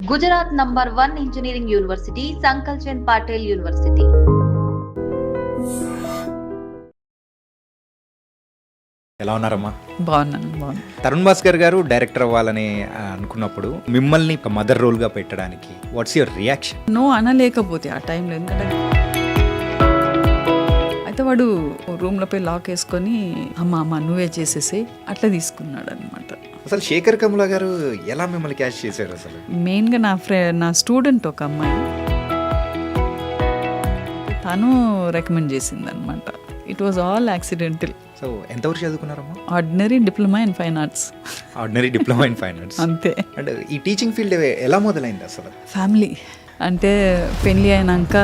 Gujarat number 1 engineering university Sankalchand Patil university. ఎలా ఉన్నారమ్మా? బాగున్నాను. తరుణ్ భాస్కర్ గారు డైరెక్టర్ అవ్వాలని అనుకున్నప్పుడు మిమ్మల్ని ఒక మదర్ రోల్గా పెట్టడానికి వాట్స్ యువర్ రియాక్షన్? నో అనలేకపోతే ఆ టైంలో, ఎందుకంటే అయితే వాడు రూమ్లో పోయి లాక్ వేసుకొని అమ్మ నువ్వే చేసేసి అట్లా తీసుకున్నాడు అనమాట. అసలు శేఖర్ కమల గారు ఎలా మిమ్మల్ని క్యాచ్ చేశారు? అసలు మెయిన్గా నా స్టూడెంట్ ఒక అమ్మాయి, తను రికమెండ్ చేసింది అనమాట. It was all accidental. So ఎంతవరకు చదువుకున్నారమ్మా? Ordinary diploma in fine arts. Ordinary diploma in fine arts. అంతే. అండ్ ఈ టీచింగ్ ఫీల్డ్ ఎలా మొదలైంది అసలు? ఫ్యామిలీ అంటే పెళ్ళి అయినాక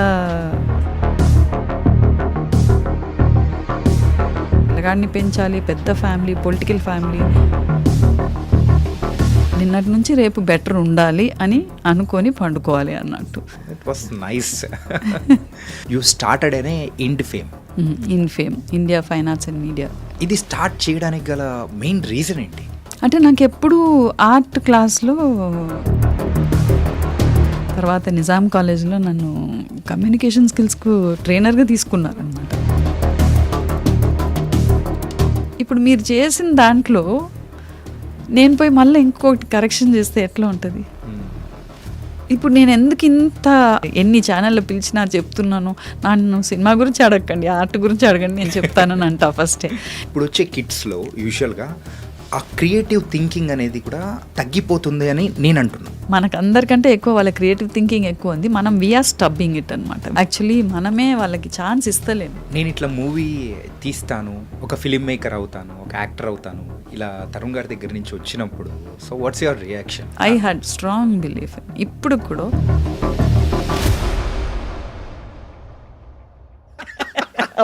పిల్లగాడిని పెంచాలి, పెద్ద ఫ్యామిలీ, పొలిటికల్ ఫ్యామిలీ. నిన్నటి నుంచి రేపు బెటర్ ఉండాలి అని అనుకొని పండుకోవాలి అన్నట్టు. It was nice. You started అనే Infame. India fine arts and media. ఇది స్టార్ట్ చేయడానికి గల మెయిన్ రీజన్ ఏంటి? అంటే నాకు ఎప్పుడు ఆర్ట్ క్లాస్లో, తర్వాత నిజాం కాలేజ్లో నన్ను కమ్యూనికేషన్ స్కిల్స్కు ట్రైనర్గా తీసుకున్నారనమాట. ఇప్పుడు మీరు చేసిన దాంట్లో నేను పోయి మళ్ళీ ఇంకొకటి కరెక్షన్ చేస్తే ఎట్లా ఉంటుంది? ఇప్పుడు నేను ఎందుకు ఇంత ఎన్ని ఛానల్లో పిలిచినా చెప్తున్నాను, నన్ను సినిమా గురించి అడగండి, ఆర్ట్ గురించి అడగండి, నేను చెప్తానని అంటా ఫస్టే. ఇప్పుడు వచ్చే కిడ్స్లో యూజువల్గా ఆ క్రియేటివ్ థింకింగ్ అనేది కూడా తగ్గిపోతుంది అని నేను అంటున్నాను. మనకు అందరికంటే ఎక్కువ వాళ్ళ క్రియేటివ్ థింకింగ్ ఎక్కువ ఉంది. మనం వీఆర్ స్టబ్బింగ్ ఇట్ అనమాట. యాక్చువల్లీ మనమే వాళ్ళకి ఛాన్స్ ఇస్తలేము. నేను ఇట్లా మూవీ తీస్తాను, ఒక ఫిలిం మేకర్ అవుతాను, ఒక యాక్టర్ అవుతాను, ఇలా తరుణ్ గారి దగ్గర నుంచి వచ్చినప్పుడు so what's your reaction? I had strong belief. ఇప్పుడు కూడా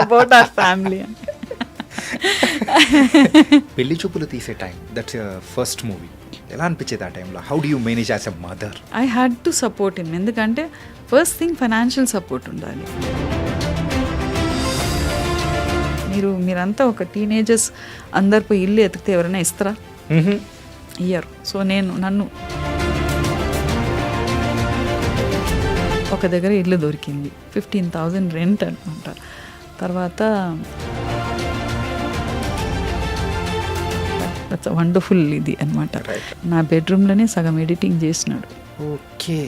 అబౌట్ అవర్ ఫ్యామిలీ. పెళ్లి చూపులు తీసే టైం, దట్స్ ఫస్ట్ మూవీ, ఎలా అనిపించేది ఆ టైంలో? How do you manage as a mother? I had to support him. ఎందుకంటే ఫస్ట్ థింగ్ ఫైనాన్షియల్ సపోర్ట్ ఉండాలి. మీరంతా ఒక టీనేజర్స్ అందరు పోయి ఇల్లు ఎతికితే ఎవరైనా ఇస్తారా? ఇయ్యరు. సో నన్ను ఒక దగ్గర ఇల్లు దొరికింది, 15,000 రెంట్ అనమాట. తర్వాత వండర్ఫుల్ ఇది అనమాట. నా బెడ్రూమ్లోనే సగం ఎడిటింగ్ చేసినాడు. Okay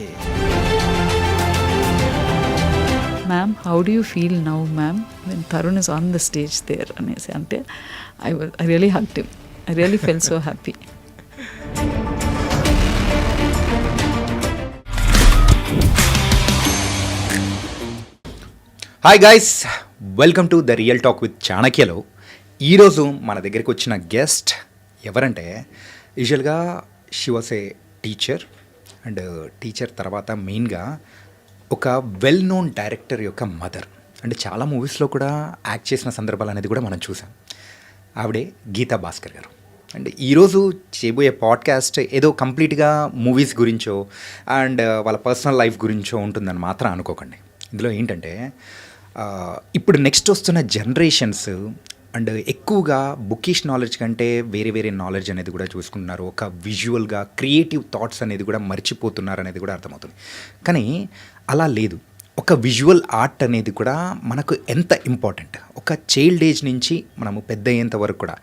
ma'am, how do you feel now ma'am when Tarun is on the stage there అనేసి. అంటే I really hugged him. I really fell so happy. Hi guys, welcome to the real talk with చాణక్యలో. ఈరోజు మన దగ్గరికి వచ్చిన guest ఎవరంటే, యూజువల్గా she was a teacher, and teacher తర్వాత మెయిన్గా ఒక వెల్ నోన్ డైరెక్టర్ యొక్క మదర్. అంటే చాలా మూవీస్లో కూడా యాక్ట్ చేసిన సందర్భాలు అనేది కూడా మనం చూసాం. ఆవిడే గీతా భాస్కర్ గారు. అండ్ ఈరోజు చేయబోయే పాడ్కాస్ట్ ఏదో కంప్లీట్గా మూవీస్ గురించో అండ్ వాళ్ళ పర్సనల్ లైఫ్ గురించో ఉంటుందని మాత్రం అనుకోకండి. ఇందులో ఏంటంటే ఇప్పుడు నెక్స్ట్ వస్తున్న జనరేషన్స్ అండ్ ఎక్కువగా బుకిష్ నాలెడ్జ్ కంటే వేరే నాలెడ్జ్ అనేది కూడా చూసుకుంటున్నారు. ఒక విజువల్గా క్రియేటివ్ థాట్స్ అనేది కూడా మర్చిపోతున్నారు అనేది కూడా అర్థమవుతుంది. కానీ అలా లేదు. ఒక విజువల్ ఆర్ట్ అనేది కూడా మనకు ఎంత ఇంపార్టెంట్, ఒక చైల్డ్ ఏజ్ నుంచి మనము పెద్ద అయ్యేంత వరకు కూడా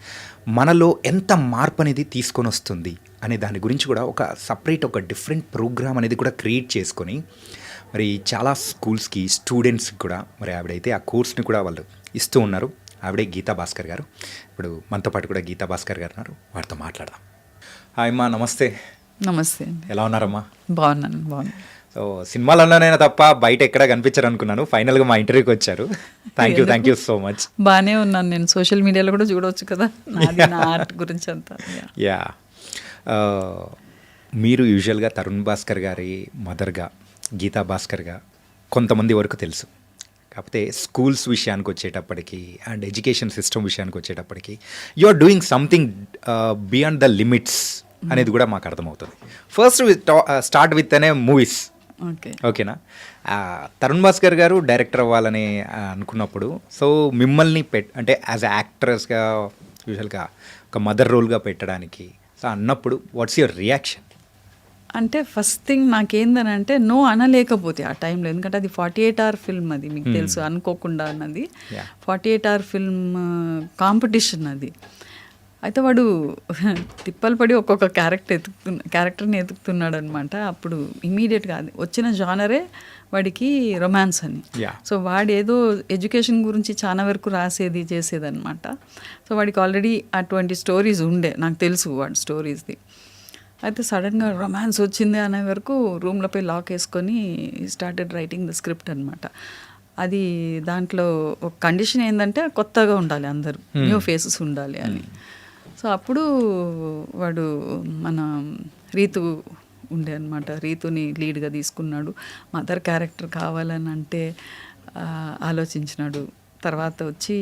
మనలో ఎంత మార్పు అనేది తీసుకొని వస్తుంది అనే దాని గురించి కూడా ఒక సపరేట్ ఒక డిఫరెంట్ ప్రోగ్రామ్ అనేది కూడా క్రియేట్ చేసుకొని మరి చాలా స్కూల్స్కి స్టూడెంట్స్కి కూడా మరి ఆవిడైతే ఆ కోర్స్ని కూడా వాళ్ళు ఇస్తూ ఉన్నారు. ఆవిడే గీతా భాస్కర్ గారు. ఇప్పుడు మనతో పాటు కూడా గీతా భాస్కర్ గారు ఉన్నారు, వారితో మాట్లాడదాం. హాయ్ అమ్మా, నమస్తే. నమస్తే. ఎలా ఉన్నారమ్మా? బాగున్నాను. సో సినిమాలలోనైనా తప్ప బయట ఎక్కడ కనిపించారు అనుకున్నాను, ఫైనల్గా మా ఇంటర్వ్యూకి వచ్చారు. Thank you so much. బాగానే ఉన్నాను నేను. సోషల్ మీడియాలో కూడా చూడవచ్చు కదా నా ఆర్ట్ గురించి అంతా. యా, మీరు యూజువల్గా తరుణ్ భాస్కర్ గారి మదర్గా, గీతా భాస్కర్గా కొంతమంది వరకు తెలుసు. కాకపోతే స్కూల్స్ విషయానికి వచ్చేటప్పటికి అండ్ ఎడ్యుకేషన్ సిస్టమ్ విషయానికి వచ్చేటప్పటికి you are doing something beyond the limits అనేది కూడా మాకు అర్థమవుతుంది. ఫస్ట్ స్టార్ట్ విత్ అనే మూవీస్. ఓకేనా? తరుణ్ భాస్కర్ గారు డైరెక్టర్ అవ్వాలని అనుకున్నప్పుడు సో మిమ్మల్ని అంటే యాజ్ ఎ యాక్ట్రెస్గా యూజువల్గా ఒక మదర్ రోల్గా పెట్టడానికి సో అన్నప్పుడు వాట్స్ యువర్ రియాక్షన్? అంటే ఫస్ట్ థింగ్ నాకేందని అంటే నో అనలేకపోతే ఆ టైంలో, ఎందుకంటే అది 48 hour ఫిల్మ్, అది మీకు తెలుసు, అనుకోకుండా అన్నది 48 hour ఫిల్మ్ కాంపిటీషన్ అది. అయితే వాడు తిప్పలు పడి ఒక్కొక్క క్యారెక్టర్ని ఎతుకుతున్నాడు అనమాట. అప్పుడు ఇమీడియట్గా అది వచ్చిన జానరే వాడికి రొమాన్స్ అని. సో వాడు ఏదో ఎడ్యుకేషన్ గురించి చాలా వరకు రాసేది చేసేదన్నమాట. సో వాడికి ఆల్రెడీ అటువంటి స్టోరీస్ ఉండే, నాకు తెలుసు వాడి స్టోరీస్ది. అయితే సడన్గా రొమాన్స్ వచ్చింది అనే వరకు రూమ్లో పోయి లాక్ వేసుకొని స్టార్టెడ్ రైటింగ్ ద స్క్రిప్ట్ అనమాట. అది దాంట్లో ఒక కండిషన్ ఏంటంటే కొత్తగా ఉండాలి, అందరూ న్యూ ఫేసెస్ ఉండాలి అని. సో అప్పుడు వాడు మన రీతు ఉండే అనమాట, రీతుని లీడ్గా తీసుకున్నాడు. మదర్ క్యారెక్టర్ కావాలని అంటే ఆలోచించినాడు. తర్వాత వచ్చి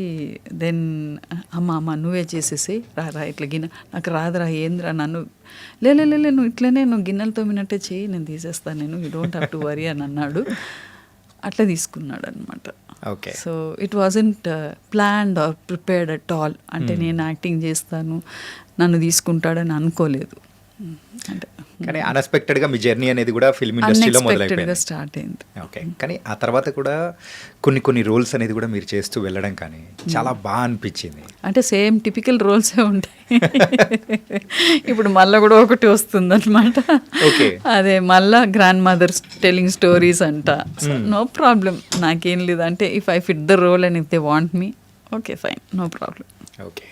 దెన్ అమ్మ నువ్వే చేసేసి రా ఇట్లా గిన్నె నాకు రాదురా, ఏంద్రా, నన్ను లే నువ్వు ఇట్లనే నువ్వు గిన్నెలు తోమినట్టే చేయి, నేను తీసేస్తాను, నేను you don't have to worry అని అన్నాడు. అట్లా తీసుకున్నాడు అనమాట. Okay. So it wasn't planned or prepared at all. అంటే నేను యాక్టింగ్ చేస్తాను, నన్ను తీసుకుంటాడని అనుకోలేదు. అంటే కానీ అన్ఎక్స్పెక్టెడ్గా మీ జర్నీ అనేది కూడా ఫిల్మ్ ఇండస్ట్రీలో మొదలైపోయింది, స్టార్ట్ అయింది. ఓకే. కానీ ఆ తర్వాత కూడా కొన్ని రోల్స్ అనేది కూడా మీరు చేస్తూ వెళ్ళడం కానీ చాలా బాగా అనిపించింది. అంటే సేమ్ టిపికల్ రోల్సే ఉంటాయి. ఇప్పుడు మళ్ళీ కూడా ఒకటి వస్తుంది అనమాట. ఓకే. అదే మళ్ళా గ్రాండ్ మదర్స్ టెలింగ్ స్టోరీస్ అంట. నో ప్రాబ్లం, నాకేం లేదు. అంటే if I fit the role and if they want me, okay fine, no problem. Okay.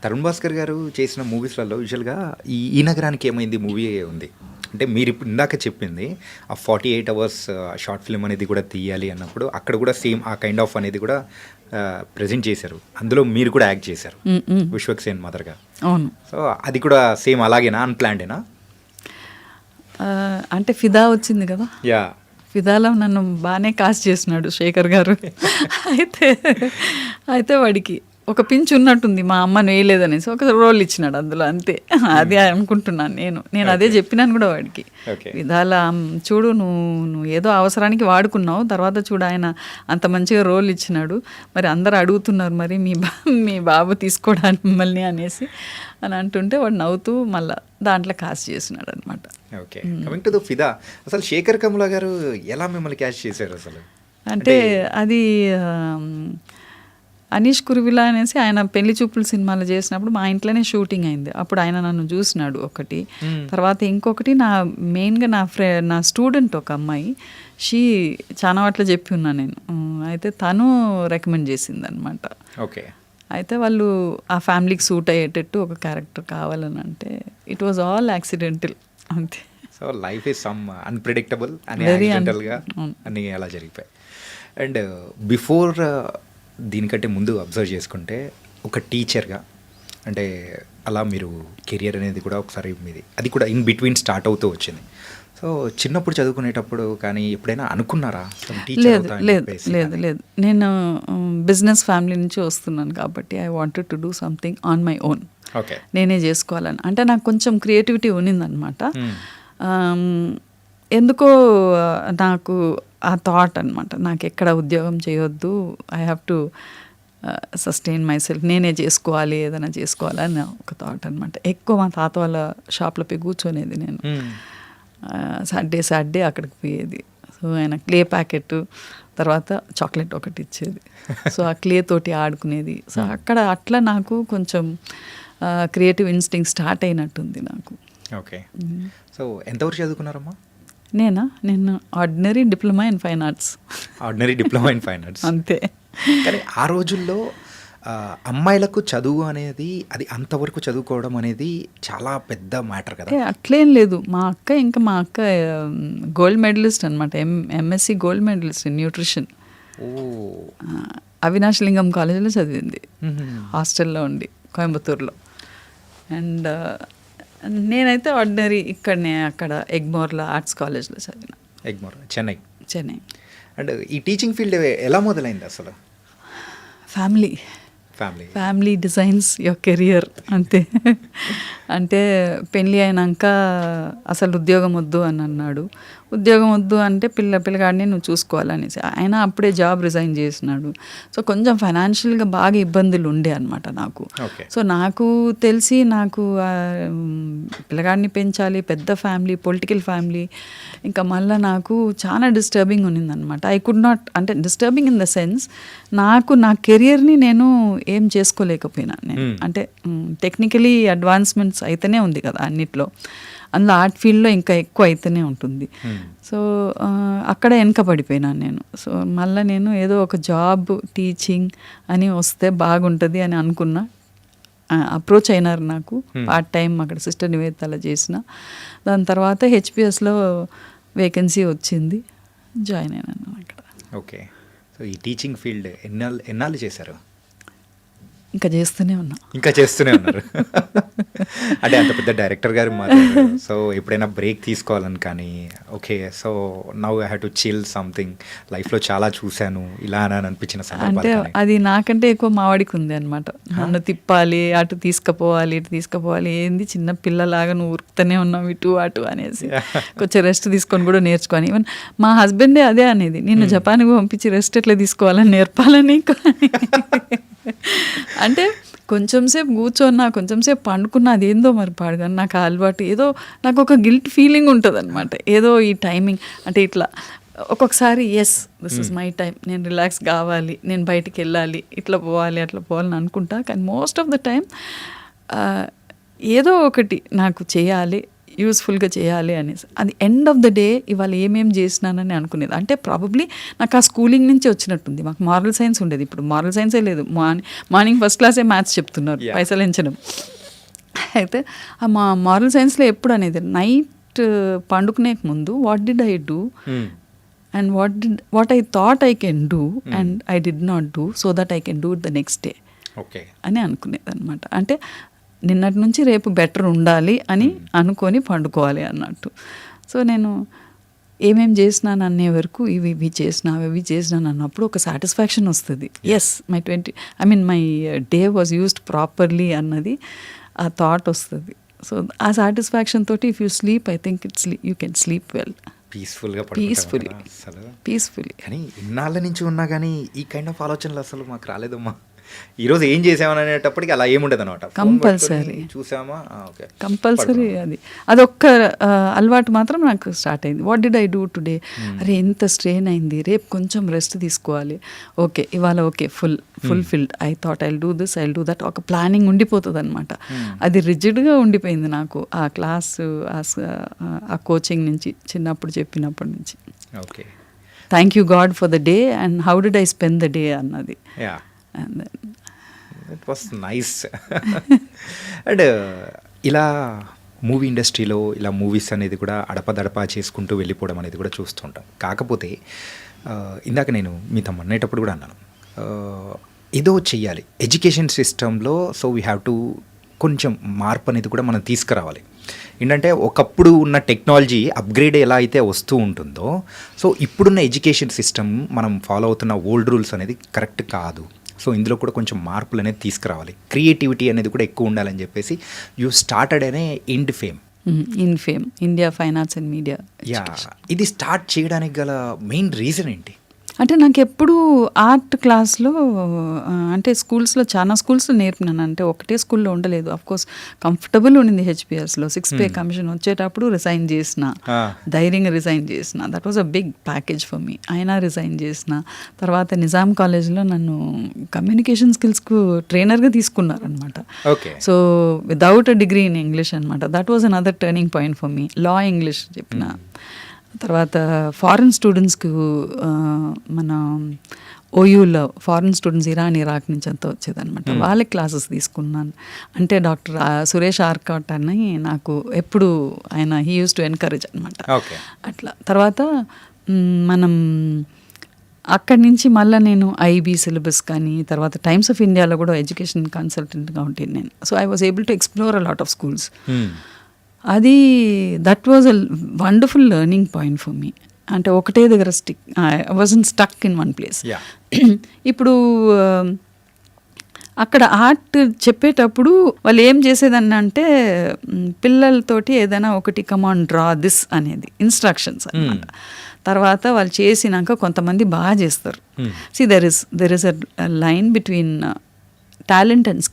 Tarun Bhaskar గారు చేసిన మూవీస్లలో యూజువల్గా ఈ నగరానికి ఏమైంది మూవీ ఉంది. అంటే మీరు ఇప్పుడు ఇందాక చెప్పింది ఆ 48 hours షార్ట్ ఫిల్మ్ అనేది కూడా తీయాలి అన్నప్పుడు అక్కడ కూడా సేమ్ ఆ కైండ్ ఆఫ్ అనేది కూడా ప్రజెంట్ చేశారు. అందులో మీరు కూడా యాక్ట్ చేశారు విశ్వక్సేన్ మదర్గా. అవును. సో అది కూడా సేమ్ అలాగేనా, అన్ప్లాన్డేనా? అంటే ఫిదా వచ్చింది కదా, యా, ఫిదాలో నన్ను బాగానే కాస్ట్ చేసినాడు శేఖర్ గారు. అయితే వాడికి ఒక పించ్ ఉన్నట్టుంది, మా అమ్మను వేయలేదనేసి ఒక రోల్ ఇచ్చినాడు అందులో, అంతే. అదే అనుకుంటున్నాను నేను అదే చెప్పినాను కూడా వాడికి. విధాల చూడు, నువ్వు ఏదో అవసరానికి వాడుకున్నావు, తర్వాత చూడు ఆయన అంత మంచిగా రోల్ ఇచ్చినాడు, మరి అందరు అడుగుతున్నారు మరి మీ బాబు తీసుకోవడానికి మిమ్మల్ని అనేసి అని అంటుంటే వాడు నవ్వుతూ మళ్ళీ దాంట్లో కాస్ట్ చేసినాడు అనమాట. ఓకే. కమింగ్ టు ద ఫిదా, అసలు శేఖర్ కమల గారు ఎలా మిమ్మల్ని క్యాష్ చేశారు అసలు? అంటే అది అనీష్ కురువిలా అనేసి ఆయన పెళ్లి చూపులు సినిమాలు చేసినప్పుడు మా ఇంట్లోనే షూటింగ్ అయింది. అప్పుడు ఆయన నన్ను చూసినాడు ఒకటి. తర్వాత ఇంకొకటి మెయిన్గా నా స్టూడెంట్ ఒక అమ్మాయి, చాలా వాటిలో చెప్పి ఉన్నా నేను. అయితే తను రికమెండ్ చేసింది అనమాట. ఓకే. అయితే వాళ్ళు ఆ ఫ్యామిలీకి సూట్ అయ్యేటట్టు ఒక క్యారెక్టర్ కావాలని అంటే ఇట్ వాజ్ ఆల్ యాక్సిడెంటల్, అంతే. So life is some unpredictable అని యాక్సిడెంటల్గా అన్నీ అలా జరిగిపోయాయి. అండ్ బిఫోర్ దీనికంటే ముందు అబ్జర్వ్ చేసుకుంటే ఒక టీచర్గా అంటే అలా మీరు కెరియర్ అనేది కూడా ఒకసారి మీది అది కూడా ఇన్ బిట్వీన్ స్టార్ట్ అవుతూ వచ్చింది. సో చిన్నప్పుడు చదువుకునేటప్పుడు కానీ ఎప్పుడైనా అనుకున్నారా? లేదు. నేను బిజినెస్ ఫ్యామిలీ నుంచి వస్తున్నాను కాబట్టి I wanted to do something on my own. Okay. నేనే చేసుకోవాలని అంటే నాకు కొంచెం క్రియేటివిటీ ఉన్నిందనమాట. ఎందుకో నాకు ఆ థాట్ అనమాట, నాకు ఎక్కడ ఉద్యోగం చేయొద్దు, I have to sustain my self, నేనే చేసుకోవాలి, ఏదైనా చేసుకోవాలని ఒక థాట్ అనమాట. ఎక్కువ మా తాత వాళ్ళ షాప్లో పోయి కూర్చొనేది నేను. సాటర్డే అక్కడికి పోయేది. సో ఆయన క్లే ప్యాకెట్, తర్వాత చాక్లెట్ ఒకటి ఇచ్చేది. సో ఆ క్లే తోటి ఆడుకునేది. సో అక్కడ అట్లా నాకు కొంచెం క్రియేటివ్ ఇన్స్టింక్ట్ స్టార్ట్ అయినట్టుంది నాకు. ఓకే. సో ఎంతవరకు చదువుకున్నారమ్మా? నేను ordinary diploma in fine arts. అంతే. కానీ ఆ రోజుల్లో అమ్మాయిలకు చదువు అనేది అది అంతవరకు చదువుకోవడం అనేది చాలా పెద్ద మ్యాటర్ కదా. అట్లేం లేదు. మా అక్క గోల్డ్ మెడలిస్ట్ అనమాట, MSc gold medalist in nutrition. Avinash Lingam కాలేజీలో చదివింది, హాస్టల్లో ఉండి కోయంబత్తూరులో. అండ్ నేనైతే ఆర్డినరీ ఇక్కడనే అక్కడ ఎగ్మోర్లో ఆర్ట్స్ కాలేజ్లో చదివిన. ఎగ్మోర్, చెన్నై. అండ్ ఈ టీచింగ్ ఫీల్డ్ ఎలా మొదలైంది అసలు? ఫ్యామిలీ డిజైన్స్ యువర్ కెరియర్, అంతే. అంటే పెళ్ళి అయినాక అసలు ఉద్యోగం వద్దు అని అన్నాడు. ఉద్యోగం వద్దు అంటే పిల్లగాడిని నువ్వు చూసుకోవాలనేసి. ఆయన అప్పుడే జాబ్ రిజైన్ చేసినాడు. సో కొంచెం ఫైనాన్షియల్గా బాగా ఇబ్బందులు ఉండే అనమాట నాకు. సో నాకు తెలిసి నాకు పిల్లగాడిని పెంచాలి, పెద్ద ఫ్యామిలీ, పొలిటికల్ ఫ్యామిలీ, ఇంకా మళ్ళీ నాకు చాలా డిస్టర్బింగ్ ఉన్నిందనమాట. ఐ కుడ్ నాట్, అంటే డిస్టర్బింగ్ ఇన్ ద సెన్స్ నా కెరియర్ని నేను ఏం చేసుకోలేకపోయినా నేను. అంటే టెక్నికలీ అడ్వాన్స్మెంట్స్ అయితేనే ఉంది కదా అన్నిట్లో, అందులో ఆర్ట్ ఫీల్డ్లో ఇంకా ఎక్కువ అయితేనే ఉంటుంది. సో అక్కడ వెనకబడిపోయినాను నేను. సో మళ్ళీ నేను ఏదో ఒక జాబ్ టీచింగ్ అని వస్తే బాగుంటుంది అని అనుకున్నా. అప్రోచ్ అయినారు నాకు పార్ట్ టైం అక్కడ సిస్టర్ నివేదితలో చేసిన. దాని తర్వాత హెచ్పిఎస్లో వేకెన్సీ వచ్చింది, జాయిన్ అయినాను అక్కడ. ఓకే. సో ఈ టీచింగ్ ఫీల్డ్ ఎన్నాళ్ళు చేశారు? ఇంకా చేస్తూనే ఉన్నారు. అంటే అంత పెద్ద డైరెక్టర్ గారు మాట్లాడారు. సో ఎప్పుడైనా బ్రేక్ తీసుకోవాలని కానీ, okay so now I have to chill something, లైఫ్లో చాలా చూశాను ఇలా అని అనిపించిన అంటే అది నాకంటే ఎక్కువ మావాడికి ఉంది అనమాట. నన్ను తిప్పాలి, అటు తీసుకుపోవాలి, ఇటు తీసుకుపోవాలి, ఏంది చిన్న పిల్లలాగా నువ్వు ఉరుకుతూనే ఉన్నావు ఇటు అటు అనేసి. కొంచెం రెస్ట్ తీసుకొని కూడా నేర్చుకొని, ఈవెన్ మా హస్బెండే అదే అనేది, నిన్ను జపాన్కి పంపించి రెస్ట్ ఎట్లా తీసుకోవాలని నేర్పాలని. అంటే కొంచెం సేపు కూర్చోన్నా, కొంచెం సేపు పండుకున్నా, అదేందో మరి పాడుగాని నాకు అలవాటు, ఏదో నాకు ఒక గిల్ట్ ఫీలింగ్ ఉంటుంది అనమాట. ఏదో ఈ టైమింగ్ అంటే ఇట్లా ఒక్కొక్కసారి yes this is my time, నేను రిలాక్స్ కావాలి, నేను బయటికి వెళ్ళాలి, ఇట్లా పోవాలి అట్లా పోవాలని అనుకుంటా. కానీ మోస్ట్ ఆఫ్ ద టైం ఏదో ఒకటి నాకు చేయాలి, యూస్ఫుల్గా చేయాలి అనేసి. అది ఎండ్ ఆఫ్ ద డే ఇవాళ ఏమేమి చేసినానని అనుకునేది. అంటే ప్రాబబ్లీ నాకు ఆ స్కూలింగ్ నుంచి వచ్చినట్టుంది. మాకు మారల్ సైన్స్ ఉండేది, ఇప్పుడు మారల్ సైన్సే లేదు. మార్నింగ్ ఫస్ట్ క్లాసే మ్యాథ్స్ చెప్తున్నారు, పైసలు ఎంచడం. అయితే ఆ మారల్ సైన్స్లో ఎప్పుడు అనేది నైట్ పండుకునే ముందు what did I do and what I thought I can do and I did not do so that I can do it the next day అని అనుకునేది అనమాట. అంటే నిన్నటి నుంచి రేపు బెటర్ ఉండాలి అని అనుకొని పండుకోవాలి అన్నట్టు. సో నేను ఏమేమి చేసినాను అనే వరకు ఇవి చేసినాను అన్నప్పుడు ఒక సాటిస్ఫాక్షన్ వస్తుంది. Yes my day was used properly అన్నది ఆ థాట్ వస్తుంది. సో ఆ సాటిస్ఫాక్షన్ తోటి if you sleep I think you can sleep well, peacefully. కానీ ఇన్నాళ్ళ నుంచి ఉన్నా కానీ ఈ కైండ్ ఆఫ్ ఆలోచనలు అసలు మాకు రాలేదమ్మా. ఈరోజు ఏం చేసామని అనేటప్పటికి అలా ఏముండదు అనమాట. కంపల్సరీ అదొక్క అలవాటు మాత్రం నాకు స్టార్ట్ అయింది. What did I do today, అరే ఎంత స్ట్రెయిన్ అయింది, రేపు కొంచెం రెస్ట్ తీసుకోవాలి, ఓకే ఇవాళ okay fulfilled, I thought I'll do this, I'll do that, ఒక ప్లానింగ్ ఉండిపోతుంది అనమాట. అది రిజిడ్గా ఉండిపోయింది నాకు ఆ క్లాసు, ఆ కోచింగ్ నుంచి, చిన్నప్పుడు చెప్పినప్పటి నుంచి. Okay, thank you God for the day and how did I spend the day అన్నది. And then it was nice. And ఇలా మూవీ ఇండస్ట్రీలో ఇలా మూవీస్ అనేది కూడా అడపదడప చేసుకుంటూ వెళ్ళిపోవడం అనేది కూడా చూస్తుంటాం. కాకపోతే ఇందాక నేను మీతో అన్నేటప్పుడు కూడా అన్నాను, ఏదో చెయ్యాలి ఎడ్యుకేషన్ సిస్టంలో. సో వీ హ్యావ్ టు కొంచెం మార్పు అనేది కూడా మనం తీసుకురావాలి. ఏంటంటే ఒకప్పుడు ఉన్న టెక్నాలజీ అప్గ్రేడ్ ఎలా అయితే వస్తూ ఉంటుందో, సో ఇప్పుడున్న ఎడ్యుకేషన్ సిస్టమ్ మనం ఫాలో అవుతున్న ఓల్డ్ రూల్స్ అనేది కరెక్ట్ కాదు. సో ఇందులో కూడా కొంచెం మార్పులు అనేది తీసుకురావాలి, క్రియేటివిటీ అనేది కూడా ఎక్కువ ఉండాలని చెప్పేసి యూ స్టార్టెడ్ అనే Infame India fine arts and media. ఇది స్టార్ట్ చేయడానికి గల మెయిన్ రీజన్ ఏంటి? అంటే నాకు ఎప్పుడు ఆర్ట్ క్లాస్లో అంటే స్కూల్స్లో చాలా స్కూల్స్లో నేర్పినాను. అంటే ఒకటే స్కూల్లో ఉండలేదు. అఫ్కోర్స్ కంఫర్టబుల్ ఉండింది హెచ్పిఎస్లో. 6 pay కమిషన్ వచ్చేటప్పుడు రిజైన్ చేసిన, ధైర్యంగా రిజైన్ చేసిన. That was a big package for me. అయినా రిజైన్ చేసిన. తర్వాత నిజాం కాలేజ్లో నన్ను కమ్యూనికేషన్ స్కిల్స్కు ట్రైనర్గా తీసుకున్నారనమాట. So without a degree in English అనమాట. That was another turning point for me. లా ఇంగ్లీష్ చెప్పిన. తర్వాత ఫారిన్ స్టూడెంట్స్కి మన ఓయూలో ఫారిన్ స్టూడెంట్స్ ఇరాక్ నుంచి అంతా వచ్చేదనమాట. వాళ్ళకి క్లాసెస్ తీసుకున్నాను. అంటే డాక్టర్ సురేష్ ఆర్కాట్ అని నాకు ఎప్పుడు ఆయన హీ యూస్ టు ఎన్కరేజ్ అనమాట. అట్లా తర్వాత మనం అక్కడి నుంచి మళ్ళీ నేను ఐబీ సిలబస్ కానీ, తర్వాత టైమ్స్ ఆఫ్ ఇండియాలో కూడా ఎడ్యుకేషన్ కన్సల్టెంట్గా ఉంటుంది నేను. So I was able to explore a lot of schools. అది that was a wonderful learning point for me. అంటే ఒకటే దగ్గర I wasn't stuck in one place. ఇప్పుడు అక్కడ ఆర్ట్ చెప్పేటప్పుడు వాళ్ళు ఏం చేసేదని అంటే పిల్లలతోటి ఏదైనా ఒకటి కమాండ్ డ్రా దిస్ అనేది ఇన్స్ట్రక్షన్స్ అన్నమాట. తర్వాత వాళ్ళు చేసినాక కొంతమంది బాగా చేస్తారు. See there is a line between talent and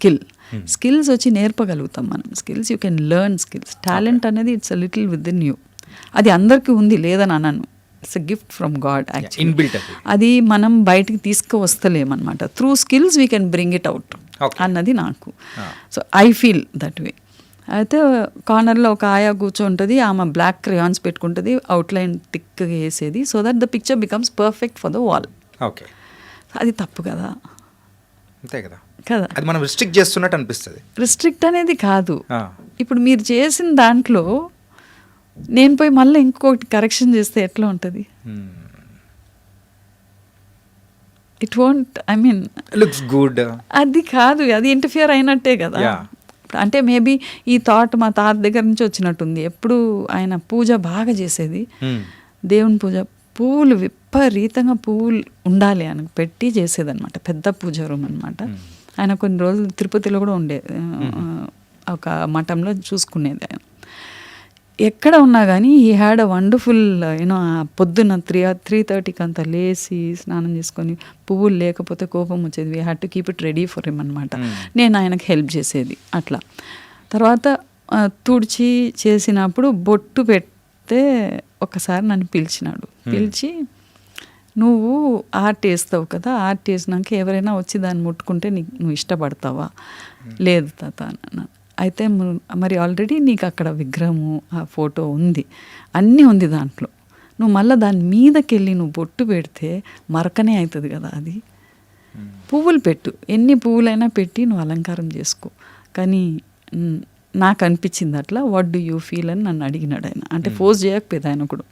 skills వచ్చి నేర్పగలుగుతాం మనం. Skills you can learn skills. Talent అనేది it's a little within you. అది అందరికీ ఉంది లేదని అన్నాను. It's a gift from God actually. అది మనం బయటికి తీసుకువస్తలేమన్నమాట. Through skills we can bring it out అన్నది నాకు. సో ఐ ఫీల్ దట్ వే. అయితే కార్నర్లో ఒక ఆయా కూర్చోంటుంది, ఆమె బ్లాక్ క్రేయాన్స్ పెట్టుకుంటుంది, అవుట్లైన్ థిక్గా వేసేది, so that the picture becomes perfect for the wall. Okay, అది తప్పు కదా. అంతే కదా కదా, అది మనం రిస్ట్రిక్ట్ చేస్తున్నట్టు అనిపిస్తుంది. రిస్ట్రిక్ట్ అనేది కాదు. ఇప్పుడు మీరు చేసిన దాంట్లో నేను పోయి మళ్ళీ ఇంకొకటి కరెక్షన్ చేస్తే ఎట్లా ఉంటుంది? It won't, I mean looks good, అది కాదు, అది ఇంటర్ఫియర్ అయినట్టే కదా. అంటే మేబీ ఈ థాట్ మా తాత దగ్గర నుంచి వచ్చినట్టుంది. ఎప్పుడు ఆయన పూజ బాగా చేసేది, దేవుని పూజ, పువ్వులు విపరీతంగా పువ్వులు ఉండాలి అని పెట్టి చేసేదన్నమాట. పెద్ద పూజ రూమ్ అనమాట. ఆయన కొన్ని రోజులు తిరుపతిలో కూడా ఉండేది, ఒక మఠంలో చూసుకునేది ఆయన. ఎక్కడ ఉన్నా కానీ he had a wonderful you know, పొద్దున్న 3:30కి అంతా లేచి స్నానం చేసుకొని, పువ్వులు లేకపోతే కోపం వచ్చేది, we had to keep it ready for him అనమాట. నేను ఆయనకు హెల్ప్ చేసేది అట్లా. తర్వాత తుడిచి చేసినప్పుడు బొట్టు పెడితే ఒకసారి నన్ను పిలిచినాడు. పిలిచి, నువ్వు ఆర్ట్ వేస్తావు కదా, ఆర్ట్ వేసినాక ఎవరైనా వచ్చి దాన్ని ముట్టుకుంటే నువ్వు ఇష్టపడతావా? లేదు తాత అన్నాను. అయితే మరి ఆల్రెడీ నీకు అక్కడ విగ్రహము, ఆ ఫోటో ఉంది, అన్నీ ఉంది దాంట్లో, నువ్వు మళ్ళీ దాని మీదకి వెళ్ళి నువ్వు బొట్టు పెడితే మరకనే అవుతుంది కదా. అది పువ్వులు పెట్టు, ఎన్ని పువ్వులైనా పెట్టి నువ్వు అలంకారం చేసుకో, కానీ నాకు అనిపించింది అట్లా. వాట్ డూ యూ ఫీల్ అని నన్ను అడిగినాడు ఆయన. అంటే ఫోర్స్ చేయకపోయేది ఆయన కూడా,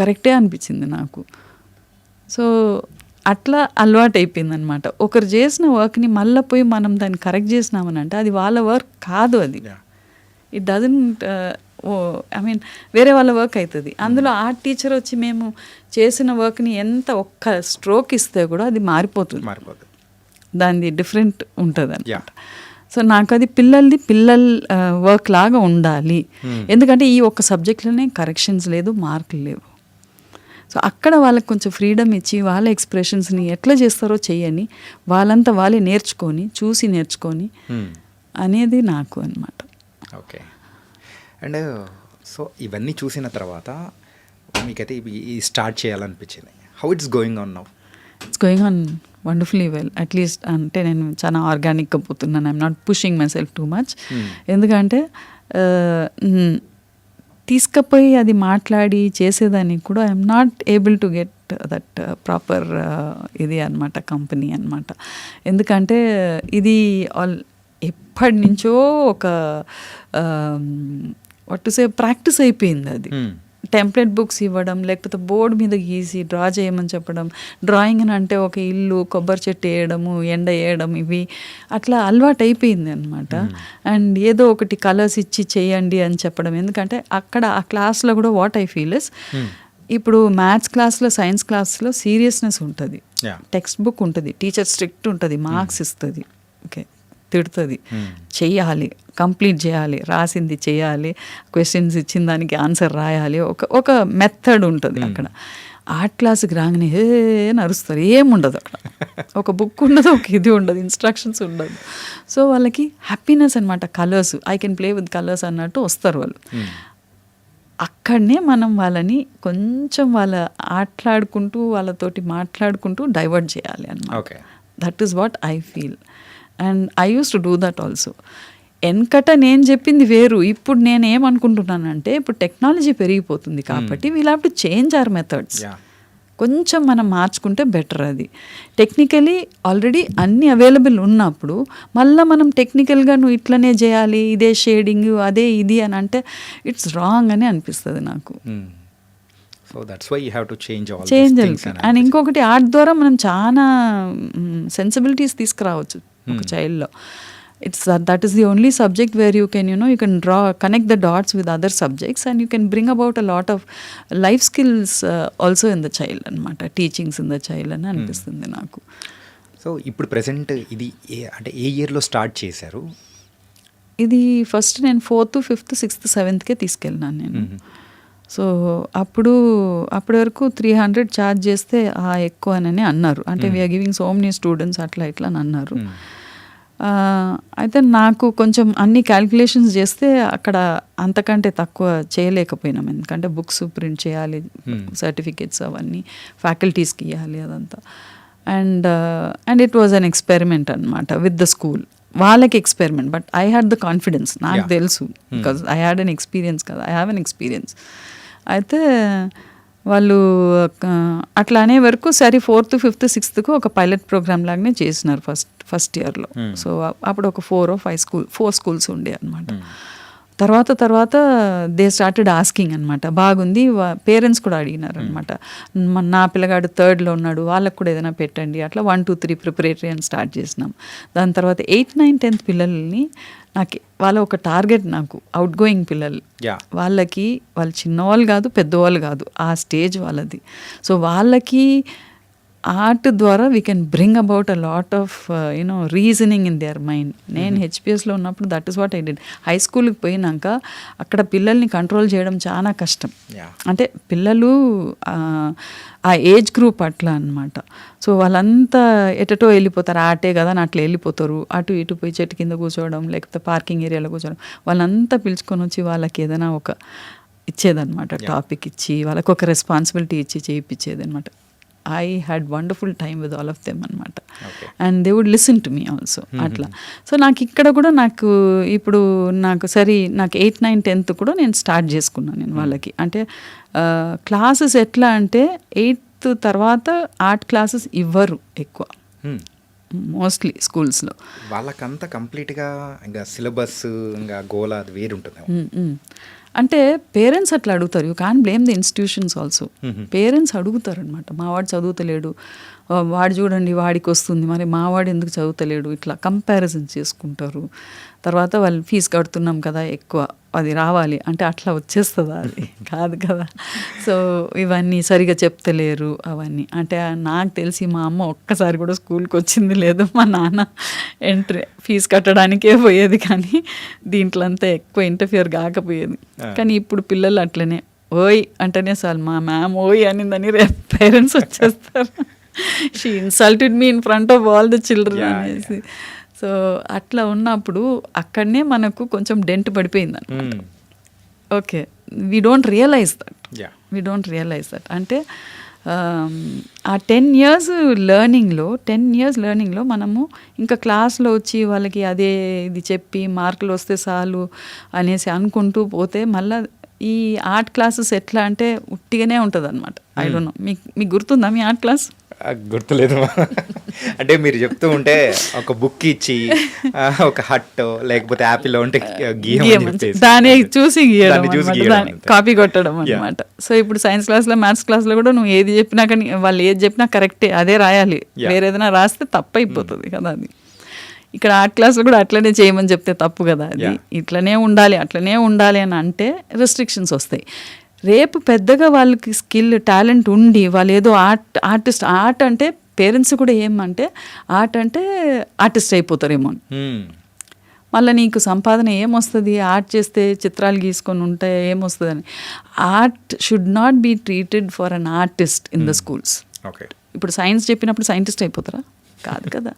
కరెక్టే అనిపించింది నాకు. సో అట్లా అలవాటు అయిపోయింది అనమాట. ఒకరు చేసిన వర్క్ని మళ్ళీ పోయి మనం దాన్ని కరెక్ట్ చేసినామని అంటే అది వాళ్ళ వర్క్ కాదు. అది ఇట్ డజంట్, ఐ మీన్ వేరే వాళ్ళ వర్క్ అవుతుంది. అందులో ఆర్ట్ టీచర్ వచ్చి మేము చేసిన వర్క్ని ఎంత ఒక్క స్ట్రోక్ ఇస్తే కూడా అది మారిపోతుంది, దానిది డిఫరెంట్ ఉంటుంది అనమాట. సో నాకు అది పిల్లల వర్క్ లాగా ఉండాలి. ఎందుకంటే ఈ ఒక్క సబ్జెక్ట్లోనే కరెక్షన్స్ లేదు, మార్కులు లేవు. సో అక్కడ వాళ్ళకి కొంచెం ఫ్రీడమ్ ఇచ్చి వాళ్ళ ఎక్స్ప్రెషన్స్ని ఎట్లా చేస్తారో చెయ్యని, వాళ్ళంతా వాళ్ళే నేర్చుకొని, చూసి నేర్చుకొని అనేది నాకు అనమాట. ఓకే. అండ్ సో ఇవన్నీ చూసిన తర్వాత మీకైతే ఈ స్టార్ట్ చేయాలనిపించింది. How it's going on now? It's going on wonderfully well. At least అంటే నేను చాలా ఆర్గానిక్గా పోతున్నాను. I'm not pushing myself too much. ఎందుకంటే తీసుకపోయి అది మాట్లాడి చేసేదానికి కూడా I'm not able to get that proper ఇది అనమాట, కంపెనీ అనమాట. ఎందుకంటే ఇది ఎప్పటి నుంచో ఒక వాట్ టు సే ప్రాక్టీస్ అయిపోయింది. అది టెంప్లెట్ బుక్స్ ఇవ్వడం, లేకపోతే బోర్డు మీద గీసి డ్రా చేయమని చెప్పడం, డ్రాయింగ్ అని అంటే ఒక ఇల్లు, కొబ్బరి చెట్టు వేయడము, ఎండ వేయడం, ఇవి అట్లా అలవాటు అయిపోయింది అనమాట. అండ్ ఏదో ఒకటి కలర్స్ ఇచ్చి చేయండి అని చెప్పడం. ఎందుకంటే అక్కడ ఆ క్లాస్లో కూడా వాట్ ఐ ఫీల్ ఇస్, ఇప్పుడు మ్యాథ్స్ క్లాస్లో, సైన్స్ క్లాస్లో సీరియస్నెస్ ఉంటుంది, టెక్స్ట్ బుక్ ఉంటుంది, టీచర్ స్ట్రిక్ట్ ఉంటుంది, మార్క్స్ ఇస్తుంది, ఓకే, తిడుతుంది, చెయ్యాలి, కంప్లీట్ చేయాలి, రాసింది చేయాలి, క్వశ్చన్స్ ఇచ్చిన దానికి ఆన్సర్ రాయాలి, ఒక మెథడ్ ఉంటుంది. అక్కడ ఆర్ట్ క్లాస్కి రాగానే నరుస్తారు, ఏముండదు అక్కడ, ఒక బుక్ ఉండదు, ఒక ఇది ఉండదు, ఇన్స్ట్రక్షన్స్ ఉండదు. సో వాళ్ళకి హ్యాపీనెస్ అనమాట, colours, I can play with colours అన్నట్టు వస్తారు వాళ్ళు. అక్కడనే మనం వాళ్ళని కొంచెం ఆటలాడుకుంటూ, వాళ్ళతోటి మాట్లాడుకుంటూ డైవర్ట్ చేయాలి అన్నమాట. That is what I feel. And I use to do that also. వెనకట నేను చెప్పింది వేరు, ఇప్పుడు నేను ఏమనుకుంటున్నానంటే, ఇప్పుడు టెక్నాలజీ పెరిగిపోతుంది కాబట్టి we'll have to change our methods. కొంచెం మనం మార్చుకుంటే బెటర్. అది టెక్నికలీ ఆల్రెడీ అన్నీ అవైలబుల్ ఉన్నప్పుడు మళ్ళీ మనం టెక్నికల్గా నువ్వు ఇట్లనే చేయాలి, ఇదే షేడింగ్, అదే ఇది అని అంటే ఇట్స్ రాంగ్ అని అనిపిస్తుంది నాకు. So that's why you have to change and ఇంకొకటి, ఆర్ట్ ద్వారా మనం చాలా సెన్సిబిలిటీస్ తీసుకురావచ్చు ఒక చైల్డ్లో. that is the only subject where you can connect the dots with other subjects and you can bring about a lot of life skills also in the child anamata, teachings in the child అని అనిపిస్తుంది నాకు. So ఇప్పుడు present ఇది అంటే ఏ ఇయర్లో start చేశారు? ఇది first నేను 4th, 5th, 6th, 7thకే తీసుకెళ్ళినాను నేను. సో అప్పటి వరకు 300 ఛార్జ్ చేస్తే ఎక్కువ అని అన్నారు. అంటే we're giving so many students అట్లా ఇట్లా అని అన్నారు. అయితే నాకు కొంచెం అన్ని క్యాల్కులేషన్స్ చేస్తే అక్కడ అంతకంటే తక్కువ చేయలేకపోయినాం. ఎందుకంటే బుక్స్ ప్రింట్ చేయాలి, సర్టిఫికేట్స్ అవన్నీ ఫ్యాకల్టీస్కి ఇవ్వాలి అదంతా. And it was an experiment అనమాట విత్ ద స్కూల్. వాళ్ళకి experiment, but I had the confidence. నాకు తెలుసు, because I had an experience కదా, ఐ హ్యావ్ అన్ ఎక్స్పీరియన్స్. అయితే వాళ్ళు అట్లా అనే వరకు సరే 4th, 5th, 6thకు ఒక పైలట్ ప్రోగ్రామ్ లాగానే చేసినారు ఫస్ట్ ఇయర్లో. సో అప్పుడు ఒక 4 or 5 స్కూల్స్ ఉండే అనమాట. తర్వాత దే స్టార్టెడ్ ఆస్కింగ్ అనమాట. బాగుంది, పేరెంట్స్ కూడా అడిగినారు అనమాట. నా పిల్లగాడు 3rd ఉన్నాడు, వాళ్ళకు కూడా ఏదైనా పెట్టండి. అట్లా 1, 2, 3 ప్రిపరేటరీ అని స్టార్ట్ చేసినాం. దాని తర్వాత 8, 9, 10th పిల్లల్ని వాళ్ళ ఒక టార్గెట్ నాకు అవుట్ గోయింగ్ పిల్లలు. వాళ్ళు చిన్నవాళ్ళు కాదు, పెద్దవాళ్ళు కాదు, ఆ స్టేజ్ వాళ్ళది. సో వాళ్ళకి ఆర్ట్ ద్వారా we can bring about a lot of reasoning in their mind. నేను హెచ్పిఎస్లో ఉన్నప్పుడు that is what I did. High స్కూల్కి పోయినాక అక్కడ పిల్లల్ని కంట్రోల్ చేయడం చాలా కష్టం. అంటే పిల్లలు ఆ ఏజ్ గ్రూప్ అట్లా అనమాట. సో వాళ్ళంతా ఎటటో వెళ్ళిపోతారు, ఆటే కదా అని అట్లా వెళ్ళిపోతారు. అటు ఇటు పోయి చెట్టు కింద కూర్చోవడం, లేకపోతే పార్కింగ్ ఏరియాలో కూర్చోవడం. వాళ్ళంతా పిలుచుకొని వచ్చి వాళ్ళకి ఏదైనా ఒక ఇచ్చేదన్నమాట, టాపిక్ ఇచ్చి వాళ్ళకి ఒక రెస్పాన్సిబిలిటీ ఇచ్చి చేయించేది అనమాట. I had wonderful time with all of them అనమాట. And they would listen to me also అట్లా. సో నాకు ఇక్కడ కూడా నాకు 8, 9, 10th కూడా నేను స్టార్ట్ చేసుకున్నాను నేను వాళ్ళకి. అంటే క్లాసెస్ ఎట్లా అంటే 8th తర్వాత ఆర్ట్ క్లాసెస్ ఇవ్వరు ఎక్కువ మోస్ట్లీ స్కూల్స్లో. వాళ్ళకంతా కంప్లీట్గా ఇంకా సిలబస్ ఇంకా గోల్ అది వేరు ఉంటుంది. అంటే పేరెంట్స్ అట్లా అడుగుతారు. You can blame the institutions also. Parents అడుగుతారు అనమాట, మా వాడు చదువుతలేడు, వాడు చూడండి వాడికి వస్తుంది, మరి మా వాడు ఎందుకు చదువుతలేడు, ఇట్లా కంపారిజన్ చేసుకుంటారు. తర్వాత వాళ్ళు ఫీజు కడుతున్నాం కదా ఎక్కువ, అది రావాలి అంటే అట్లా వచ్చేస్తుందా, అది కాదు కదా. సో ఇవన్నీ సరిగా చెప్తలేరు అవన్నీ. అంటే నాకు తెలిసి మా అమ్మ ఒక్కసారి కూడా స్కూల్కి వచ్చింది లేదు, మా నాన్న ఫీజు కట్టడానికే పోయేది, కానీ దీంట్లో అంతా ఎక్కువ ఇంటర్ఫియర్ కాకపోయేది. కానీ ఇప్పుడు పిల్లలు అట్లనే ఓయ్ అంటేనే చాలు, మా మ్యామ్ ఓయ్ అనిందని రేపు పేరెంట్స్ వచ్చేస్తారు, she insulted me in front of all the children అనేసి. సో అట్లా ఉన్నప్పుడు అక్కడనే మనకు కొంచెం డెంట్ పడిపోయింది అనమాట. Okay, we don't realise that. అంటే ఆ 10 years లెర్నింగ్లో మనము ఇంకా క్లాస్లో వచ్చి వాళ్ళకి అదే ఇది చెప్పి మార్కులు వస్తే చాలు అనేసి అనుకుంటూ పోతే మళ్ళీ ఈ ఆర్ట్ క్లాసెస్ ఎట్లా అంటే ఉట్టిగానే ఉంటుంది అనమాట. ఐ డోంట్ నో, మీకు గుర్తుందా మీ ఆర్ట్ క్లాస్? గుర్తులేదు. అంటే మీరు చెప్తూ ఉంటే ఒక బుక్ ఇచ్చి ఒక హట్ లేకపోతే యాపిల్ ఉంటే దాన్ని చూసి కాపీ కొట్టడం అనమాట. సో ఇప్పుడు సైన్స్ క్లాస్లో, మ్యాథ్స్ క్లాస్లో కూడా నువ్వు ఏది చెప్పినా కానీ వాళ్ళు ఏది చెప్పినా కరెక్టే, అదే రాయాలి. వేరే ఏదైనా రాస్తే తప్పు అయిపోతుంది కదా అది. ఇక్కడ ఆర్ట్ క్లాస్లో కూడా అట్లనే చేయమని చెప్తే తప్పు కదా అది. అట్లనే ఉండాలి అని అంటే రెస్ట్రిక్షన్స్ వస్తాయి. రేపు పెద్దగా వాళ్ళకి స్కిల్, టాలెంట్ ఉండి వాళ్ళు ఏదో ఆర్ట్ అంటే పేరెంట్స్ కూడా ఏమంటే ఆర్ట్ అంటే ఆర్టిస్ట్ అయిపోతారేమో. మళ్ళీ నీకు సంపాదన ఏమొస్తుంది ఆర్ట్ చేస్తే, చిత్రాలు గీసుకొని ఉంటే ఏమొస్తుందని. Art should not be treated for an artist in the schools. ఇప్పుడు సైన్స్ చెప్పినప్పుడు సైంటిస్ట్ అయిపోతారా? కాదు కదా.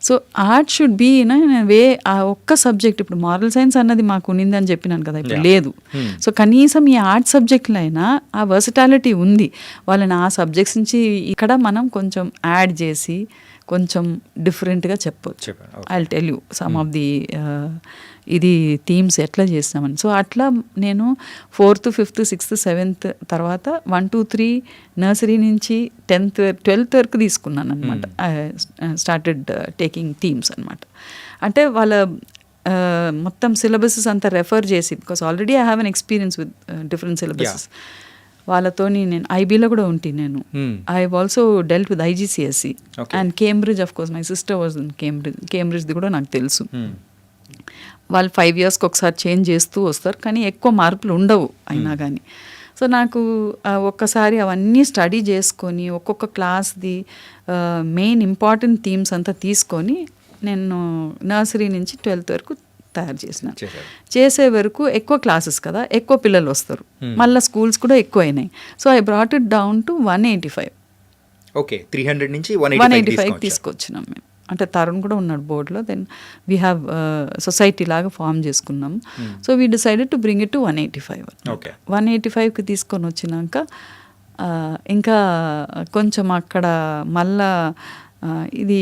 So art should be in way. ఆ ఒక్క సబ్జెక్ట్, ఇప్పుడు మారల్ సైన్స్ అన్నది మాకు ఉన్నిందని చెప్పినాను కదా, ఇప్పుడు లేదు. సో కనీసం ఈ ఆర్ట్ సబ్జెక్ట్లో అయినా ఆ వర్సటాలిటీ ఉంది. వాళ్ళని ఆ సబ్జెక్ట్స్ నుంచి ఇక్కడ మనం కొంచెం యాడ్ చేసి కొంచెం డిఫరెంట్గా చెప్పొచ్చు. I will tell you some of the ఇది థీమ్స్ ఎట్లా చేస్తామని. సో అట్లా నేను 4th, 5th, 6th, 7th తర్వాత 1, 2, 3 నర్సరీ నుంచి 10th, 12th వరకు తీసుకున్నాను అనమాట. స్టార్టెడ్ టేకింగ్ థీమ్స్ అనమాట. అంటే వాళ్ళ మొత్తం సిలబసెస్ అంతా రెఫర్ చేసి, because already I have an experience with different syllabuses. వాళ్ళతోని నేను ఐబీలో కూడా ఉంటే నేను I also dealt with IGCSE and Cambridge. Of course my sister was in కేంబ్రిడ్జ్ది కూడా నాకు తెలుసు. వాళ్ళు 5 yearsకి ఒకసారి చేంజ్ చేస్తూ వస్తారు, కానీ ఎక్కువ మార్పులు ఉండవు అయినా కానీ. సో నాకు ఒక్కసారి అవన్నీ స్టడీ చేసుకొని ఒక్కొక్క క్లాస్ది మెయిన్ ఇంపార్టెంట్ థీమ్స్ అంతా తీసుకొని నేను నర్సరీ నుంచి 12th వరకు తయారు చేసిన. చేసే వరకు ఎక్కువ క్లాసెస్ కదా, ఎక్కువ పిల్లలు వస్తారు, మళ్ళీ స్కూల్స్ కూడా ఎక్కువ అయినాయి. So I brought it down to 185. Okay, 300 నుంచి 185 తీసుకొచ్చినాం మేము. అంటే తరుణ్ కూడా ఉన్నాడు బోర్డులో. దెన్ వీ హ్యావ్ సొసైటీ లాగా ఫామ్ చేసుకున్నాం. So we decided to bring it to 185. 185కి తీసుకొని వచ్చినాక ఇంకా కొంచెం అక్కడ మళ్ళా ఇది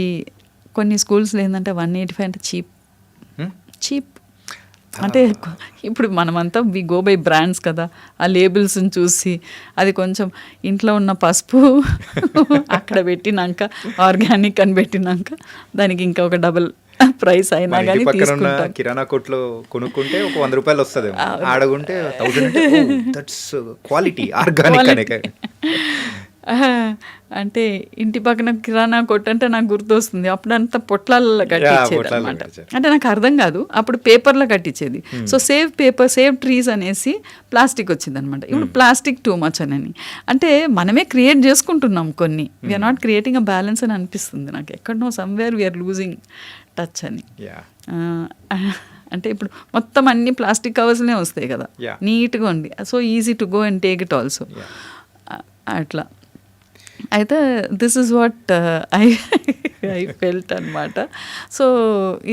కొన్ని స్కూల్స్లో ఏంటంటే 185 అంటే చీప్. అంటే ఇప్పుడు మనమంతా వి గో బై బ్రాండ్స్ కదా, ఆ లేబుల్స్ని చూసి అది కొంచెం ఇంట్లో ఉన్న పసుపు అక్కడ పెట్టినాక ఆర్గానిక్ అని పెట్టినాక దానికి ఇంకా ఒక డబుల్ ప్రైస్ అయినా కానీ తీసుకుంటాం. కిరాణా కొట్లో కొనుక్కుంటే ఒక 100 రూపాయలు వస్తుంది, ఆడగుంటే 1000. దట్స్ క్వాలిటీ ఆర్గానిక్ అనే. అంటే ఇంటి పక్కన కిరాణా కొట్టు అంటే నాకు గుర్తొస్తుంది, అప్పుడు అంతా పొట్లాలలో కట్టించేది అనమాట. అంటే నాకు అర్థం కాదు, అప్పుడు పేపర్లో కట్టించేది. So save paper save trees అనేసి ప్లాస్టిక్ వచ్చింది అనమాట. ఇప్పుడు ప్లాస్టిక్ టూ మచ్ అని, అంటే మనమే క్రియేట్ చేసుకుంటున్నాం కొన్ని. We're not creating a balance అని అనిపిస్తుంది నాకు. ఎక్కడనో సమ్వేర్ వీఆర్ లూజింగ్ టచ్ అని. అంటే ఇప్పుడు మొత్తం అన్ని ప్లాస్టిక్ కవర్స్నే వస్తాయి కదా, నీట్గా ఉంది, so easy to go and take it also. అట్లా అయితే this is what I felt అనమాట. సో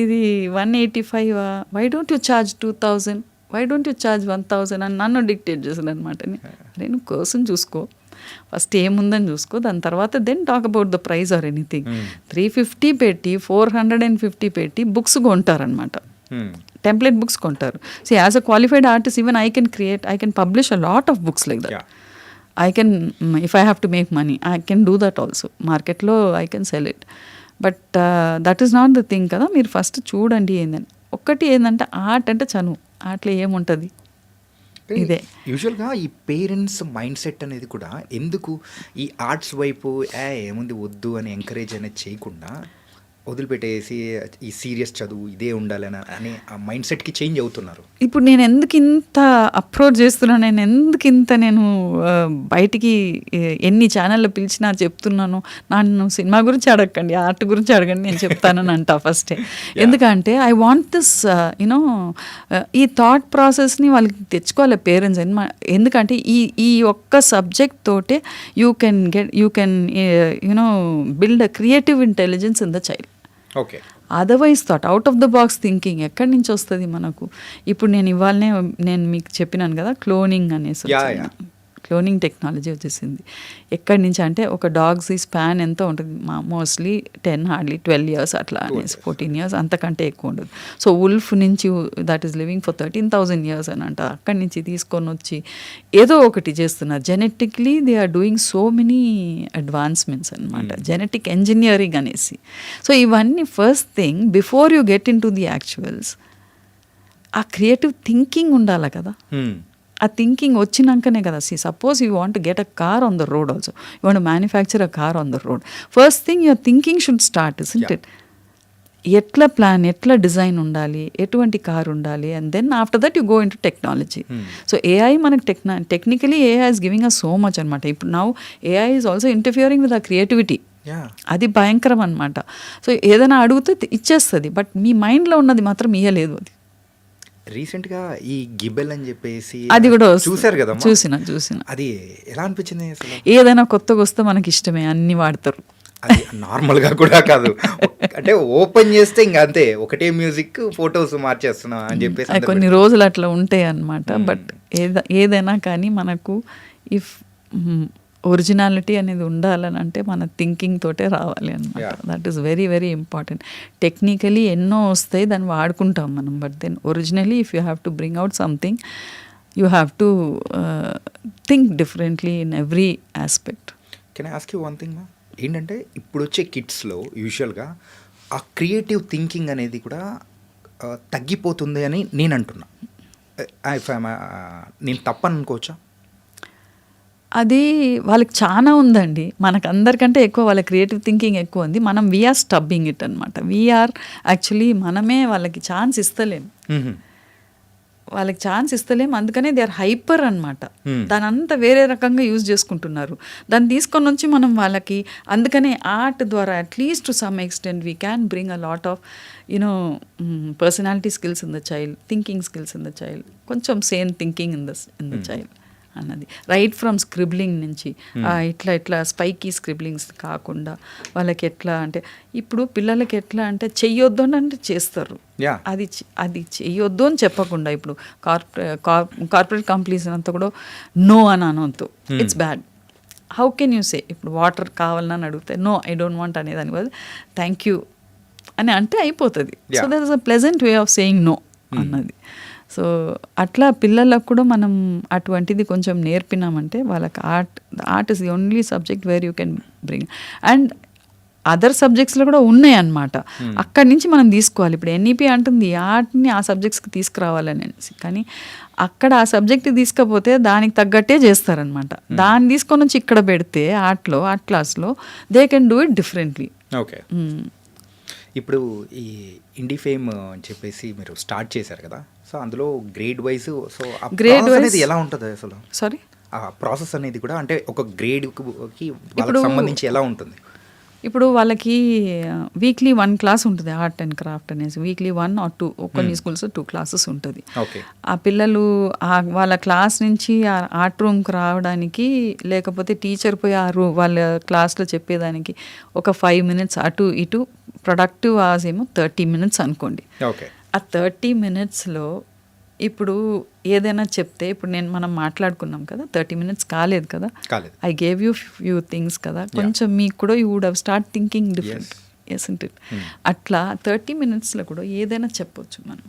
ఇది 185, why don't you charge 2000, why don't you charge 1000 అని నన్ను డిక్టేట్ చేశాను అనమాట. నేను కోసం చూసుకో, ఫస్ట్ ఏముందని చూసుకో, దాని తర్వాత then talk about the price or anything. 350 పెట్టి 450 పెట్టి బుక్స్ కొంటారనమాట, టెంప్లెట్ బుక్స్ కొంటారు. So as a qualified artist even I can publish a lot of books like that. I can, if I have to make money, I can do that also. Marketlo I can sell it. But that is not the thing కదా. మీరు first చూడండి ఏందని. ఒక్కటి ఏంటంటే art అంటే చనువు, ఆర్ట్లో ఏముంటుంది ఇదే. యూజువల్గా ఈ పేరెంట్స్ మైండ్ సెట్ అనేది కూడా ఎందుకు ఈ ఆర్ట్స్ వైపు ఏముంది వద్దు అని ఎంకరేజ్ అనేది చేయకుండా వదిలిపెట్టేసి ఈ సీరియస్ చదువు ఇదే ఉండాలని అనే ఆ మైండ్ సెట్కి చేంజ్ అవుతున్నారు. ఇప్పుడు నేను ఎందుకు ఇంత అప్రోచ్ చేస్తున్నాను, నేను బయటికి ఎన్ని ఛానల్లో పిలిచినా చెప్తున్నాను, నన్ను సినిమా గురించి అడగండి, ఆర్ట్ గురించి అడగండి, నేను చెప్తానని అంటా ఫస్టే. ఎందుకంటే ఐ వాంట్ దిస్ యూనో ఈ థాట్ ప్రాసెస్ని వాళ్ళకి తెచ్చుకోవాలి పేరెంట్స్. ఎందుకంటే ఈ ఒక్క సబ్జెక్ట్ తోటే you can you know build a creative intelligence in the child. Okay, otherwise thought out of the box thinking ఎక్కడి నుంచి వస్తుంది మనకు? ఇప్పుడు నేను మీకు చెప్పినాను కదా, క్లోనింగ్ అనేసి క్లోనింగ్ టెక్నాలజీ వచ్చేసింది. ఎక్కడి నుంచి అంటే ఒక డాగ్స్ స్పాన్ ఎంత ఉంటుంది, మోస్ట్లీ 10 హార్డ్లీ 12 years అట్లా అనేసి 14 years అంతకంటే ఎక్కువ ఉండదు. సో ఉల్ఫ్ నుంచి that is living for 13,000 years అని అంట. అక్కడి నుంచి తీసుకొని వచ్చి ఏదో ఒకటి చేస్తున్నారు. Genetically they are doing so many advancements అనమాట, జెనెటిక్ ఇంజనీరింగ్ అనేసి. సో ఇవన్నీ first thing before you get in to the actuals ఆ క్రియేటివ్ థింకింగ్ ఉండాలి కదా. ఆ థింకింగ్ వచ్చినాకనే కదా. Suppose you want get a car on the road also, you want manufacture a car on the road, first thing your thinking should start, isn't it? ఎట్లా plan, ఎట్లా design ఉండాలి, ఎటువంటి car ఉండాలి, and then after that you go in to technology. So AI మనకు technically AI is giving us so much అనమాట. ఇప్పుడు now AI is also interfering with ఆ creativity. అది భయంకరం అనమాట. సో ఏదైనా అడిగితే ఇచ్చేస్తుంది, బట్ మీ మైండ్లో ఉన్నది మాత్రం ఇయ్యలేదు. అది రీసెంట్గా ఈ గిబెల్ అని చెప్పేసి అది కూడా చూసారు కదా, చూసిన అది ఎలా అనిపించింది అసలు? ఏదైనా కొత్తగా వస్తే మనకి ఇష్టమే, అన్ని వాడతారు. అది నార్మల్గా కూడా కాదు, అంటే ఓపెన్ చేస్తే ఇంకా అంతే, ఒకటే మ్యూజిక్ ఫొటోస్ మార్చేస్తున్నా అని చెప్పేసి కొన్ని రోజులు అట్లా ఉంటాయి అన్నమాట. బట్ ఏదైనా కానీ మనకు ఇఫ్ ఒరిజినాలిటీ అనేది ఉండాలని అంటే మన థింకింగ్ తోటే రావాలి అనమాట. That is very very important. Technically ఎన్నో వస్తాయి, దాన్ని వాడుకుంటాం మనం, but then originally if you have to bring out something you have to think differently in every aspect. Can I ask you one thing? ఏంటంటే ఇప్పుడు వచ్చే కిడ్స్లో యూజువల్గా ఆ క్రియేటివ్ థింకింగ్ అనేది కూడా తగ్గిపోతుంది అని నేను అంటున్నా. నేను తప్పని అనుకోవచ్చా? అది వాళ్ళకి చాలా ఉందండి, మనకు అందరికంటే ఎక్కువ వాళ్ళ క్రియేటివ్ థింకింగ్ ఎక్కువ ఉంది. మనం వీఆర్ స్టబ్బింగ్ ఇట్ అనమాట. వీఆర్ యాక్చువల్లీ మనమే వాళ్ళకి ఛాన్స్ ఇస్తలేము. వాళ్ళకి ఛాన్స్ ఇస్తలేము, అందుకనే దే ఆర్ హైపర్ అనమాట. దాని అంతా వేరే రకంగా యూజ్ చేసుకుంటున్నారు. దాన్ని తీసుకొని నుంచి మనం వాళ్ళకి, అందుకనే ఆర్ట్ ద్వారా at least to some extent we can bring a lot of personality skills in the child, thinking skills in the child, కొంచెం same thinking in the child అన్నది. రైట్ ఫ్రమ్ స్క్రిబ్లింగ్ నుంచి ఇట్లా స్పైకీ స్క్రిబ్లింగ్స్ కాకుండా వాళ్ళకి ఎట్లా అంటే, ఇప్పుడు పిల్లలకి ఎట్లా అంటే చెయ్యొద్దు అని అంటే చేస్తారు, అది చెయ్యొద్దు అని చెప్పకుండా, ఇప్పుడు కార్పొరేట్ కంపెనీస్ అంతా కూడా నో అని అనొద్దు, it's bad. How can you say, ఇప్పుడు వాటర్ కావాలని అడిగితే నో ఐ డోంట్ వాంట్ అనేదాని బదులు థ్యాంక్ యూ అని అంటే అయిపోతుంది. So there is a pleasant way of saying no అన్నది. సో అట్లా పిల్లలకు కూడా మనం అటువంటిది కొంచెం నేర్పినామంటే వాళ్ళకి art is the only subject where you can bring. And other సబ్జెక్ట్స్లో కూడా ఉన్నాయి అన్నమాట, అక్కడి నుంచి మనం తీసుకోవాలి. ఇప్పుడు ఎన్ఈపీ అంటుంది ఆర్ట్ని ఆ సబ్జెక్ట్స్కి తీసుకురావాలని, కానీ అక్కడ ఆ సబ్జెక్ట్ తీసుకపోతే దానికి తగ్గట్టే చేస్తారనమాట. దాన్ని తీసుకొని వచ్చి ఇక్కడ పెడితే ఆర్ట్ క్లాస్లో they can do it differently. Okay, ఇప్పుడు ఈ ఇండి ఫేమ్ అని చెప్పేసి మీరు స్టార్ట్ చేశారు కదా, సో అందులో గ్రేడ్ వైజ్, సో ఆ ప్రాసెస్ అనేది ఎలా ఉంటుంది అసలు? సారీ, ఆ ప్రాసెస్ అనేది కూడా అంటే ఒక గ్రేడ్కి వాళ్ళకి సంబంధించి ఎలా ఉంటుంది? ఇప్పుడు వాళ్ళకి వీక్లీ 1 క్లాస్ ఉంటుంది ఆర్ట్ అండ్ క్రాఫ్ట్ అనేసి, వీక్లీ 1 or 2, కొన్ని స్కూల్స్ 2 క్లాసెస్ ఉంటుంది. ఆ పిల్లలు వాళ్ళ క్లాస్ నుంచి ఆ ఆర్ట్ రూమ్కి రావడానికి, లేకపోతే టీచర్ పోయి వాళ్ళ క్లాస్లో చెప్పేదానికి ఒక 5 minutes అటు ఇటు, ప్రొడక్టివ్ అవర్స్ ఏమో 30 minutes అనుకోండి. ఆ 30 minutesలో ఇప్పుడు ఏదైనా చెప్తే, ఇప్పుడు మనం మాట్లాడుకున్నాం కదా, 30 minutes కాలేదు కదా, I gave you few things కదా, కొంచెం మీకు కూడా you would have start thinking different, isn't it? అట్లా 30 minutesలో కూడా ఏదైనా చెప్పొచ్చు మనం.